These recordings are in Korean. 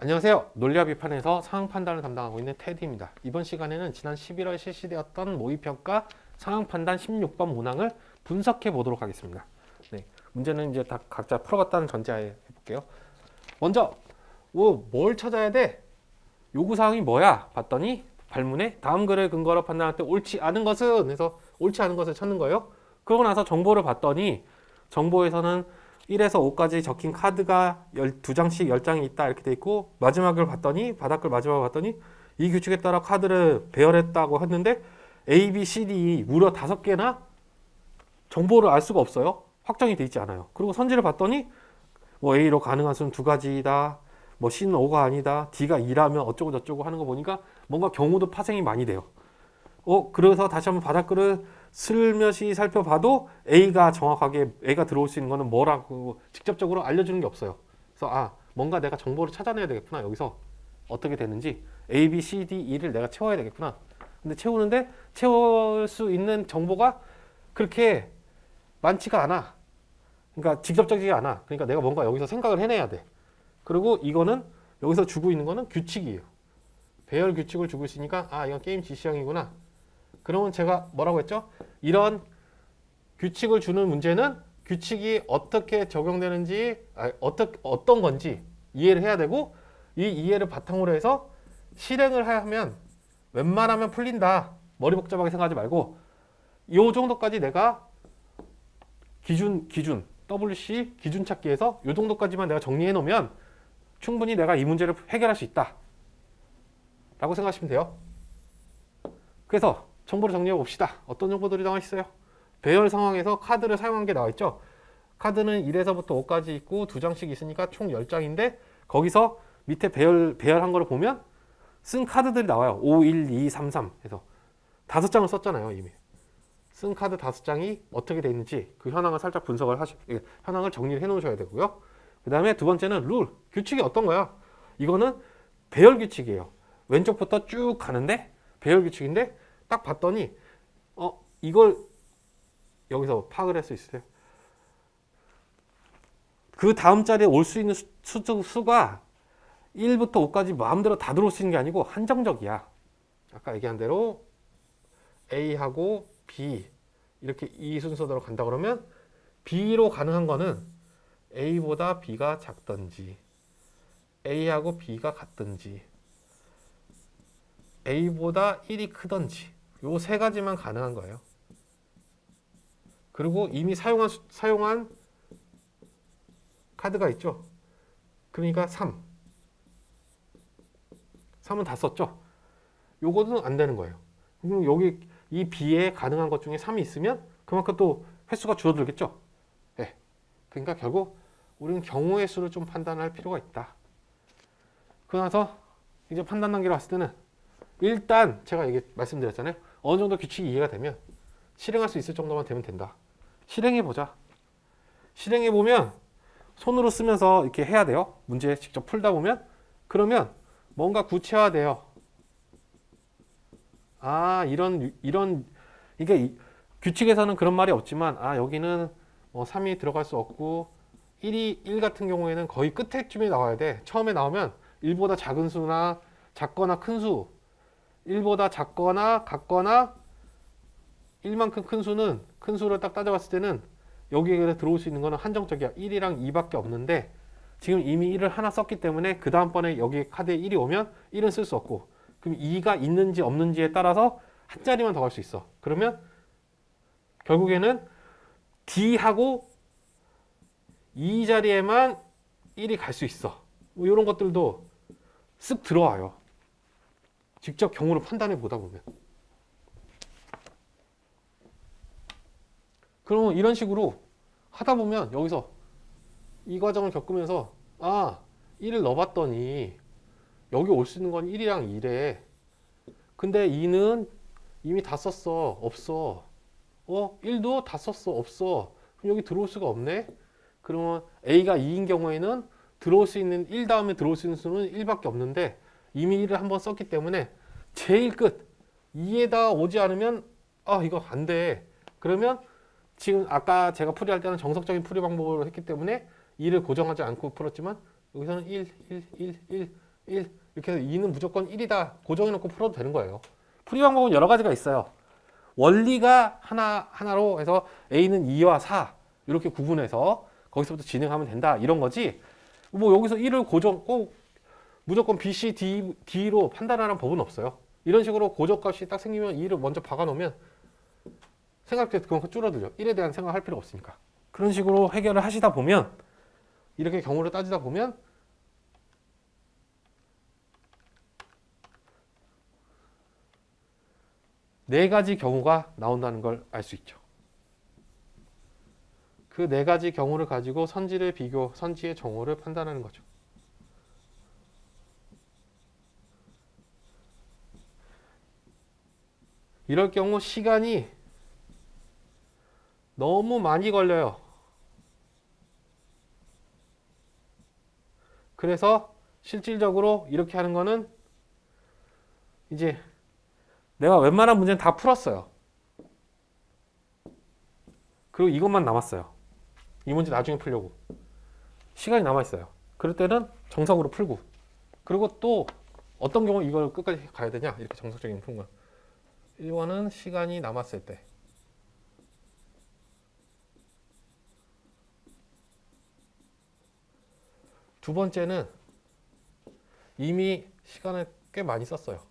안녕하세요. 논리와 비판에서 상황 판단을 담당하고 있는 테디입니다. 이번 시간에는 지난 11월 실시되었던 모의평가 상황 판단 16번 문항을 분석해 보도록 하겠습니다. 네, 문제는 이제 다 각자 풀어봤다는 전제하에 해볼게요. 먼저 뭘 찾아야 돼? 요구사항이 뭐야? 봤더니 발문에 다음 글을 근거로 판단할 때 옳지 않은 것은 해서 옳지 않은 것을 찾는 거예요. 그러고 나서 정보를 봤더니 정보에서는 1에서 5까지 적힌 카드가 12장씩 10장이 있다 이렇게 돼 있고, 마지막을 봤더니 바닥글 마지막을 봤더니 이 규칙에 따라 카드를 배열했다고 했는데 A, B, C, D 무려 5개나 정보를 알 수가 없어요. 확정이 돼 있지 않아요. 그리고 선지를 봤더니 뭐 A로 가능한 수는 2가지다, 뭐 C는 5가 아니다, D가 2라면 어쩌고 저쩌고 하는 거 보니까 뭔가 경우도 파생이 많이 돼요. 그래서 다시 한번 바닥글을 슬며시 살펴봐도 A가 정확하게 A가 들어올 수 있는 거는 뭐라고 직접적으로 알려주는 게 없어요. 그래서 뭔가 내가 정보를 찾아내야 되겠구나. 여기서 어떻게 되는지 A, B, C, D, E를 내가 채워야 되겠구나. 근데 채우는데 채울 수 있는 정보가 그렇게 많지가 않아. 그러니까 직접적이지 않아. 그러니까 내가 뭔가 여기서 생각을 해내야 돼. 그리고 이거는 여기서 주고 있는 거는 규칙이에요. 배열 규칙을 주고 있으니까 이건 게임 지시형이구나. 그러면 제가 뭐라고 했죠? 이런 규칙을 주는 문제는 규칙이 어떻게 적용되는지, 어떤 건지 이해를 해야 되고, 이 이해를 바탕으로 해서 실행을 하면 웬만하면 풀린다. 머리 복잡하게 생각하지 말고 요 정도까지 내가 기준 WC 기준 찾기에서 요 정도까지만 내가 정리해 놓으면 충분히 내가 이 문제를 해결할 수 있다 라고 생각하시면 돼요. 그래서 정보를 정리해 봅시다. 어떤 정보들이 나와 있어요? 배열 상황에서 카드를 사용한 게 나와 있죠. 카드는 1에서부터 5까지 있고 2장씩 있으니까 총 10장인데 거기서 밑에 배열한 거를 보면 쓴 카드들이 나와요. 5, 1, 2, 3, 3 해서 5장을 썼잖아요. 이미 쓴 카드 5장이 어떻게 돼 있는지 그 현황을 살짝 분석을 현황을 정리를 해 놓으셔야 되고요. 그 다음에 두 번째는 룰, 규칙이 어떤 거야? 이거는 배열 규칙이에요. 왼쪽부터 쭉 가는데 배열 규칙인데 딱 봤더니 이걸 여기서 파악을 할 수 있어요. 그 다음 자리에 올 수 있는 수가 1부터 5까지 마음대로 다 들어올 수 있는 게 아니고 한정적이야. 아까 얘기한 대로 A하고 B 이렇게 이 순서대로 간다 그러면 B로 가능한 거는 A보다 B가 작든지 A하고 B가 같든지 A보다 1이 크든지 요 세 가지만 가능한 거예요. 그리고 이미 사용한 카드가 있죠. 그러니까 3은 다 썼죠. 요거는 안 되는 거예요. 그럼 여기 이 B에 가능한 것 중에 3이 있으면 그만큼 또 횟수가 줄어들겠죠. 네. 그러니까 결국 우리는 경우의 수를 좀 판단할 필요가 있다. 그러고 나서 이제 판단 단계로 왔을 때는 일단 제가 말씀드렸잖아요. 어느 정도 규칙이 이해가 되면 실행할 수 있을 정도만 되면 된다. 실행해보자. 실행해보면 손으로 쓰면서 이렇게 해야 돼요. 문제 직접 풀다 보면. 그러면 뭔가 구체화돼요. 이게 규칙에서는 그런 말이 없지만 여기는 3이 들어갈 수 없고 1 같은 경우에는 거의 끝에쯤에 나와야 돼. 처음에 나오면 1보다 작은 수나 작거나 큰 수, 1보다 작거나 같거나 1만큼 큰 수는 큰 수를 딱 따져봤을 때는 여기에 들어올 수 있는 거는 한정적이야. 1이랑 2밖에 없는데 지금 이미 1을 하나 썼기 때문에 그 다음번에 여기 카드에 1이 오면 1은 쓸 수 없고, 그럼 2가 있는지 없는지에 따라서 한 자리만 더 갈 수 있어. 그러면 결국에는 D하고 이 자리에만 1이 갈 수 있어. 뭐 이런 것들도 쓱 들어와요. 직접 경우를 판단해 보다 보면. 그러면 이런 식으로 하다 보면 여기서 이 과정을 겪으면서 1을 넣어봤더니 여기 올 수 있는 건 1이랑 2래. 근데 2는 이미 다 썼어. 없어. 1도 다 썼어. 없어. 그럼 여기 들어올 수가 없네. 그러면 A가 2인 경우에는 들어올 수 있는 1 다음에 들어올 수 있는 수는 1밖에 없는데 이미 1을 한번 썼기 때문에 제일 끝 2에다 오지 않으면 이거 안 돼. 그러면 지금 아까 제가 풀이할 때는 정석적인 풀이 방법으로 했기 때문에 2를 고정하지 않고 풀었지만 여기서는 1, 1, 1, 1 1 이렇게 해서 2는 무조건 1이다 고정해놓고 풀어도 되는 거예요. 풀이 방법은 여러 가지가 있어요. 원리가 하나로 해서 A는 2와 4 이렇게 구분해서 거기서부터 진행하면 된다 이런 거지. 뭐 여기서 1을 고정 꼭 무조건 B, C, D로 판단하는 법은 없어요. 이런 식으로 고정값이 딱 생기면 2를 먼저 박아놓으면 생각할 때 그만큼 줄어들죠. 1에 대한 생각할 필요 없으니까. 그런 식으로 해결을 하시다 보면 이렇게 경우를 따지다 보면 네 가지 경우가 나온다는 걸 알 수 있죠. 그 네 가지 경우를 가지고 선지의 정오를 판단하는 거죠. 이럴 경우 시간이 너무 많이 걸려요. 그래서 실질적으로 이렇게 하는 거는 이제 내가 웬만한 문제는 다 풀었어요. 그리고 이것만 남았어요. 이 문제 나중에 풀려고. 시간이 남아있어요. 그럴 때는 정석으로 풀고. 그리고 또 어떤 경우 이걸 끝까지 가야 되냐? 이렇게 정석적인 푸는 거. 1번은 시간이 남았을 때. 두 번째는 이미 시간을 꽤 많이 썼어요.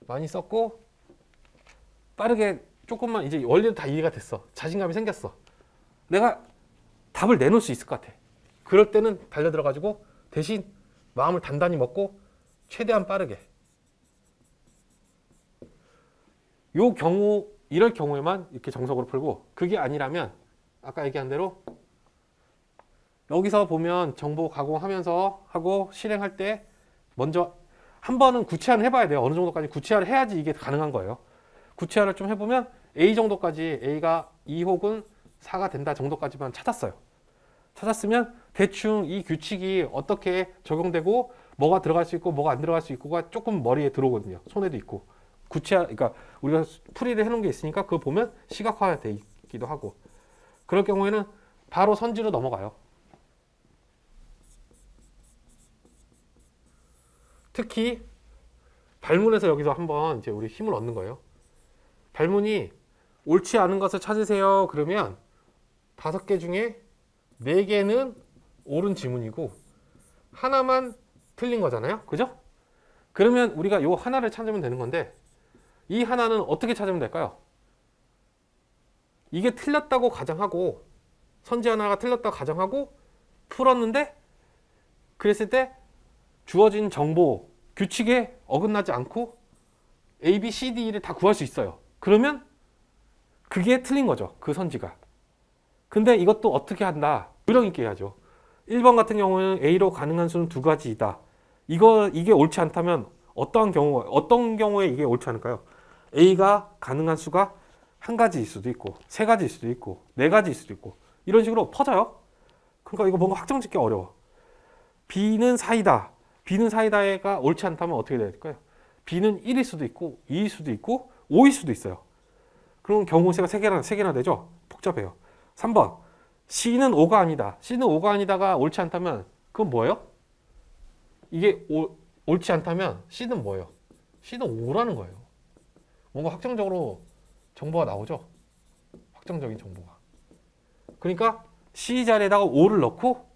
많이 썼고 빠르게 조금만 이제 원리도 다 이해가 됐어. 자신감이 생겼어. 내가 답을 내놓을 수 있을 것 같아. 그럴 때는 달려들어 가지고 대신 마음을 단단히 먹고 최대한 빠르게. 요 경우 이럴 경우에만 이렇게 정석으로 풀고 그게 아니라면 아까 얘기한 대로 여기서 보면 정보 가공하면서 하고 실행할 때 먼저 한 번은 구체화를 해봐야 돼요. 어느 정도까지 구체화를 해야지 이게 가능한 거예요. 구체화를 좀 해보면 A 정도까지 A가 2 혹은 4가 된다 정도까지만 찾았어요. 찾았으면 대충 이 규칙이 어떻게 적용되고 뭐가 들어갈 수 있고 뭐가 안 들어갈 수 있고가 조금 머리에 들어오거든요. 손에도 있고. 구체화, 그러니까 우리가 풀이를 해놓은 게 있으니까 그거 보면 시각화돼 있기도 하고. 그럴 경우에는 바로 선지로 넘어가요. 특히 발문에서 여기서 한번 이제 우리 힘을 얻는 거예요. 발문이 옳지 않은 것을 찾으세요. 그러면 5개 중에 4개는 옳은 지문이고 하나만 틀린 거잖아요. 그죠? 그러면 우리가 요 하나를 찾으면 되는 건데 이 하나는 어떻게 찾으면 될까요? 이게 틀렸다고 가정하고 선지 하나가 틀렸다고 가정하고 풀었는데 그랬을 때 주어진 정보, 규칙에 어긋나지 않고 A, B, C, D를 다 구할 수 있어요. 그러면 그게 틀린 거죠. 그 선지가. 근데 이것도 어떻게 한다? 요령 있게 해야죠. 1번 같은 경우는 A로 가능한 수는 2가지이다. 이게 옳지 않다면 어떤 경우에 이게 옳지 않을까요? A가 가능한 수가 1가지일 수도 있고 3가지일 수도 있고 4가지일 수도 있고 이런 식으로 퍼져요. 그러니까 이거 뭔가 확정 짓기 어려워. B는 4이다. B는 4이다가 옳지 않다면 어떻게 될까요? B는 1일 수도 있고 2일 수도 있고 5일 수도 있어요. 그럼 경우수가 3개나 되죠? 복잡해요. 3번 C는 5가 아니다. C는 5가 아니다가 옳지 않다면 그건 뭐예요? 이게 옳지 않다면 C는 뭐예요? C는 5라는 거예요. 뭔가 확정적으로 정보가 나오죠? 확정적인 정보가. 그러니까 C 자리에다가 5를 넣고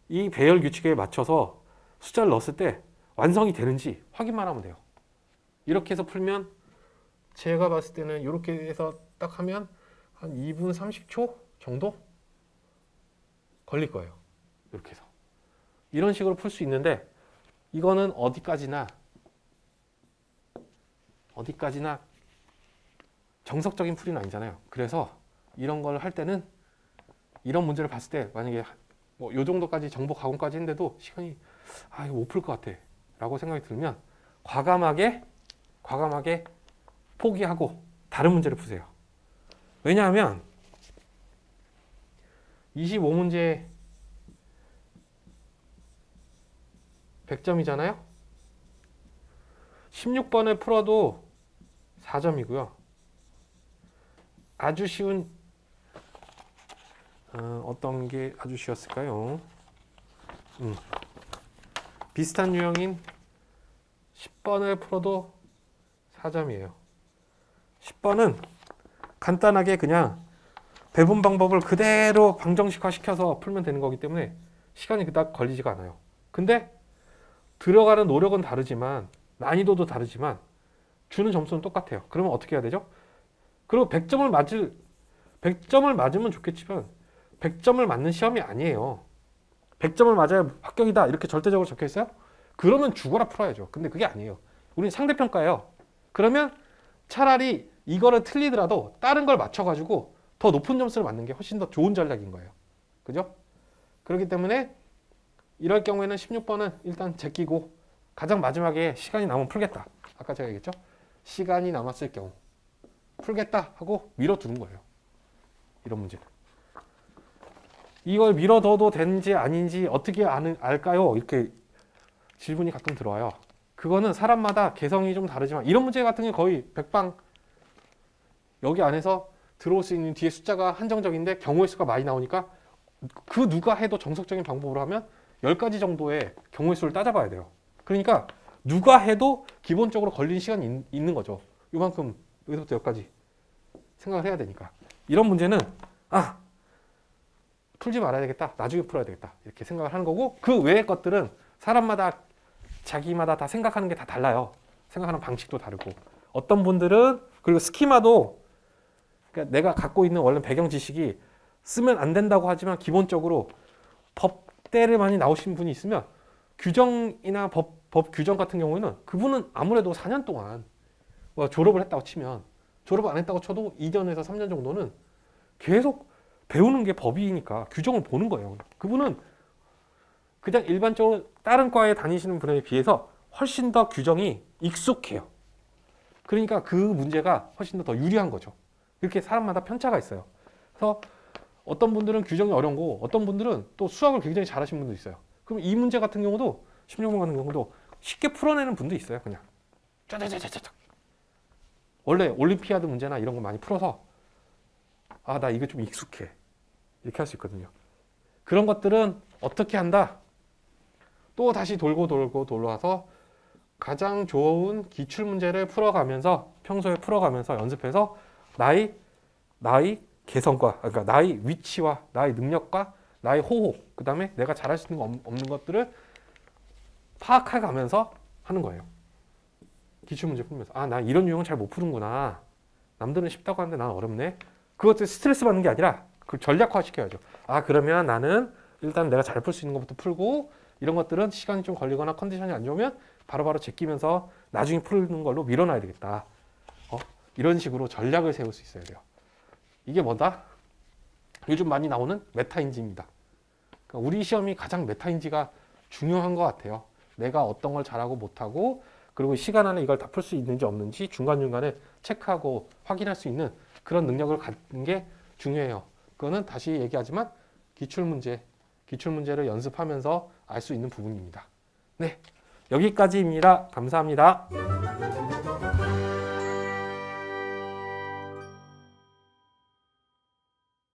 이 배열 규칙에 맞춰서 숫자를 넣었을 때 완성이 되는지 확인만 하면 돼요. 이렇게 해서 풀면 제가 봤을 때는 이렇게 해서 딱 하면 한 2분 30초 정도 걸릴 거예요. 이렇게 해서. 이런 식으로 풀 수 있는데 이거는 어디까지나 정석적인 풀이는 아니잖아요. 그래서 이런 걸 할 때는 이런 문제를 봤을 때 만약에 뭐 요 정도까지 정보 가공까지 했는데도 시간이 이거 못 풀 것 같아 라고 생각이 들면 과감하게 포기하고 다른 문제를 푸세요. 왜냐하면 25문제 100점이잖아요. 16번을 풀어도 4점이고요. 아주 쉬운 어떤 게 아주 쉬웠을까요? 비슷한 유형인 10번을 풀어도 4점이에요. 10번은 간단하게 그냥 배분 방법을 그대로 방정식화 시켜서 풀면 되는 거기 때문에 시간이 그닥 걸리지가 않아요. 근데 들어가는 노력은 다르지만 난이도도 다르지만 주는 점수는 똑같아요. 그러면 어떻게 해야 되죠? 그리고 100점을 맞으면 좋겠지만 100점을 맞는 시험이 아니에요. 100점을 맞아야 합격이다 이렇게 절대적으로 적혀 있어요? 그러면 죽어라 풀어야죠. 근데 그게 아니에요. 우리는 상대평가예요. 그러면 차라리 이거를 틀리더라도 다른 걸 맞춰가지고 더 높은 점수를 맞는 게 훨씬 더 좋은 전략인 거예요. 그죠? 그렇기 때문에 이럴 경우에는 16번은 일단 제끼고 가장 마지막에 시간이 남으면 풀겠다. 아까 제가 얘기했죠? 시간이 남았을 경우 풀겠다 하고 밀어두는 거예요. 이런 문제는. 이걸 밀어둬도 되는지 아닌지 어떻게 알까요? 이렇게 질문이 가끔 들어와요. 그거는 사람마다 개성이 좀 다르지만 이런 문제 같은 게 거의 백방 여기 안에서 들어올 수 있는 뒤에 숫자가 한정적인데 경우의 수가 많이 나오니까 그 누가 해도 정석적인 방법으로 하면 10가지 정도의 경우의 수를 따져봐야 돼요. 그러니까 누가 해도 기본적으로 걸리는 시간이 있는 거죠. 이만큼 여기서부터 여기까지 생각을 해야 되니까. 이런 문제는 풀지 말아야 되겠다. 나중에 풀어야 되겠다. 이렇게 생각을 하는 거고 그 외의 것들은 사람마다 자기마다 다 생각하는 게 다 달라요. 생각하는 방식도 다르고 어떤 분들은 그리고 스키마도 그러니까 내가 갖고 있는 원래 배경 지식이 쓰면 안 된다고 하지만 기본적으로 법대를 많이 나오신 분이 있으면 규정이나 법 규정 같은 경우에는 그분은 아무래도 4년 동안 졸업을 했다고 치면 졸업 안 했다고 쳐도 2년에서 3년 정도는 계속 배우는 게 법이니까 규정을 보는 거예요. 그분은 그냥 일반적으로 다른 과에 다니시는 분에 비해서 훨씬 더 규정이 익숙해요. 그러니까 그 문제가 훨씬 더 유리한 거죠. 이렇게 사람마다 편차가 있어요. 그래서 어떤 분들은 규정이 어려운 거고 어떤 분들은 또 수학을 굉장히 잘하시는 분도 있어요. 그럼 이 문제 같은 경우도 16번 같은 경우도 쉽게 풀어내는 분도 있어요. 그냥 짜자자자자. 원래 올림피아드 문제나 이런 거 많이 풀어서 나 이거 좀 익숙해 이렇게 할 수 있거든요. 그런 것들은 어떻게 한다? 또 다시 돌고 돌아서 가장 좋은 기출 문제를 풀어가면서 평소에 풀어가면서 연습해서 나의 개성과 그러니까 나의 위치와 나의 능력과 나의 호흡 그 다음에 내가 잘할 수 있는 거 없는 것들을 파악해 가면서 하는 거예요. 기출문제 풀면서 나 이런 유형은 잘 못 푸는구나. 남들은 쉽다고 하는데 난 어렵네. 그것들 스트레스 받는 게 아니라 그걸 전략화 시켜야죠. 그러면 나는 일단 내가 잘 풀 수 있는 것부터 풀고 이런 것들은 시간이 좀 걸리거나 컨디션이 안 좋으면 바로바로 제끼면서 나중에 푸는 걸로 밀어놔야 되겠다. 이런 식으로 전략을 세울 수 있어야 돼요. 이게 뭐다? 요즘 많이 나오는 메타인지입니다. 그러니까 우리 시험이 가장 메타인지가 중요한 것 같아요. 내가 어떤 걸 잘하고 못하고 그리고 시간 안에 이걸 다 풀 수 있는지 없는지 중간중간에 체크하고 확인할 수 있는 그런 능력을 갖는 게 중요해요. 그거는 다시 얘기하지만 기출문제를 연습하면서 알 수 있는 부분입니다. 네, 여기까지입니다. 감사합니다.